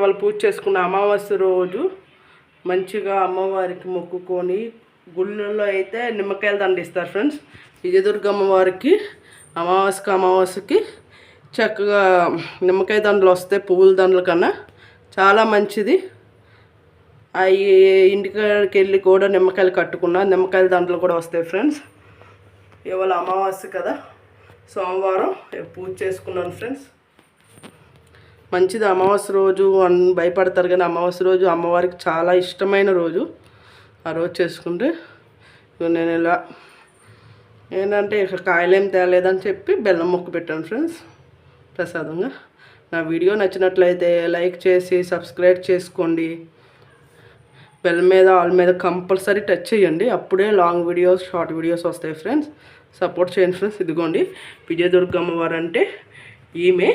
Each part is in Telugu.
వాళ్ళు పూజ చేసుకున్న అమావాస్య రోజు మంచిగా అమ్మవారికి మొక్కుకొని గుళ్ళల్లో అయితే నిమ్మకాయలు దండిస్తారు ఫ్రెండ్స్. విజయదుర్గమ్మ వారికి అమావాస్యకి చక్కగా నిమ్మకాయ దండలు వస్తాయి పువ్వుల దండల కన్నా. చాలా మంచిది. అవి ఇంటికాడికి వెళ్ళి కూడా నిమ్మకాయలు కట్టుకున్నా నిమ్మకాయల దండలు కూడా వస్తాయి ఫ్రెండ్స్. ఇవాళ అమావాస్య కదా, సోమవారం పూజ చేసుకున్నాను ఫ్రెండ్స్. మంచిది. అమావాస్య రోజు భయపడతారు కానీ అమావాస్య రోజు అమ్మవారికి చాలా ఇష్టమైన రోజు. ఆ రోజు చేసుకుంటే నేను ఇలా ఏంటంటే ఇక కాయలేం తేలేదని చెప్పి బెల్లం మొక్కు పెట్టాను ఫ్రెండ్స్ ప్రసాదంగా. నా వీడియో నచ్చినట్లయితే లైక్ చేసి సబ్స్క్రైబ్ చేసుకోండి. బెల్ మీద ఆల్ మీద కంపల్సరీ టచ్ చేయండి. అప్పుడే లాంగ్ వీడియోస్ షార్ట్ వీడియోస్ వస్తాయి ఫ్రెండ్స్. సపోర్ట్ చేయండి ఫ్రెండ్స్. ఇదిగోండి విజయదుర్గమ్మ వారు అంటే ఈమె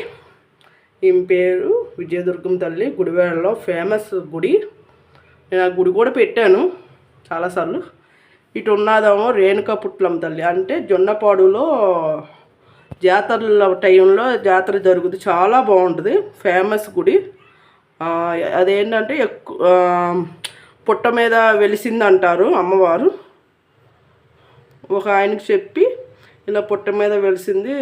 పేరు విజయదుర్గమ్మ తల్లి. గుడివాడలో ఫేమస్ గుడి. నేను ఆ గుడి కూడా పెట్టాను చాలాసార్లు. ఇటు ఉన్నదేమో రేణుకా పుట్లమ్మ తల్లి అంటే జొన్నపాడులో జాతరల టైంలో జాతర జరుగుతుంది. చాలా బాగుంటుంది. ఫేమస్ గుడి. అదేంటంటే పుట్ట మీద వెలిసింది అంటారు అమ్మవారు. ఒక ఆయనకి చెప్పి ఇలా పుట్ట మీద వెలిసింది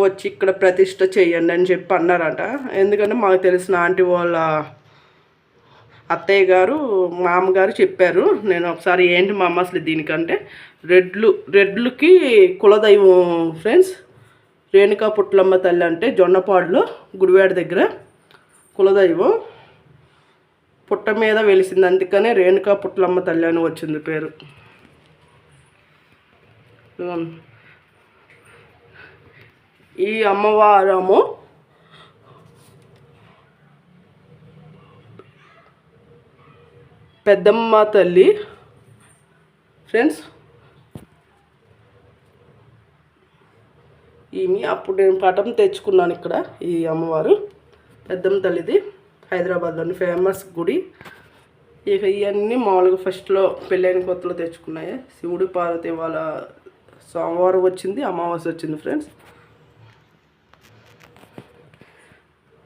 వచ్చి ఇక్కడ ప్రతిష్ట చేయండి అని చెప్పి అన్నారంట. ఎందుకంటే మాకు తెలిసిన ఆంటీ వాళ్ళ అత్తయ్య గారు మామగారు చెప్పారు. నేను ఒకసారి ఏంటి మా అమ్మ అసలు దీనికంటే రెడ్లుకి కులదైవం ఫ్రెండ్స్. రేణుకా పుట్లమ్మ తల్లి అంటే జొన్నపాడులో గుడివాడ దగ్గర కులదైవం. పుట్ట మీద వెలిసింది, అందుకనే రేణుకా పుట్లమ్మ తల్లి అని వచ్చింది పేరు. ఈ అమ్మవారము పెద్దమ్మ తల్లి ఫ్రెండ్స్. ఈమె అప్పుడు నేను పటం తెచ్చుకున్నాను ఇక్కడ. ఈ అమ్మవారు పెద్దమ్మ తల్లిది హైదరాబాద్లోని ఫేమస్ గుడి. ఇక ఇవన్నీ మామూలుగా ఫస్ట్లో పెళ్ళైన కొత్తలో తెచ్చుకున్నాయి. శివుడు పార్వతి వాళ్ళ సోమవారం వచ్చింది, అమావాస్య వచ్చింది ఫ్రెండ్స్.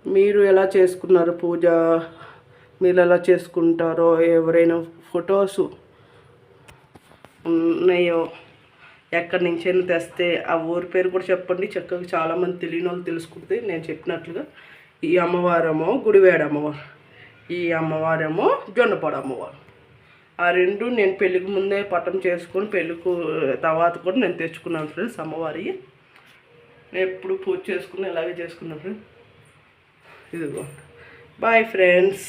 మీరు ఎలా చేసుకున్నారు పూజ, మీరు ఎలా చేసుకుంటారో, ఎవరైనా ఫొటోస్ ఉన్నాయో ఎక్కడి నుంచైనా తెస్తే ఆ ఊరి పేరు కూడా చెప్పండి. చక్కగా చాలామంది తెలియని వాళ్ళు తెలుసుకుంటే నేను చెప్పినట్లుగా. ఈ అమ్మవారేమో గుడివాడ అమ్మవారు, ఈ అమ్మవారేమో జొన్నపాడు అమ్మవారు. ఆ రెండు నేను పెళ్ళికి ముందే పట్టం చేసుకొని పెళ్ళికి తర్వాత కూడా నేను తెచ్చుకున్నాను ఫ్రెండ్స్ అమ్మవారి. నేను ఎప్పుడు పూజ చేసుకుని ఇలాగే చేసుకున్నాను ఫ్రెండ్స్. ఇదిగో బాయ్ ఫ్రెండ్స్.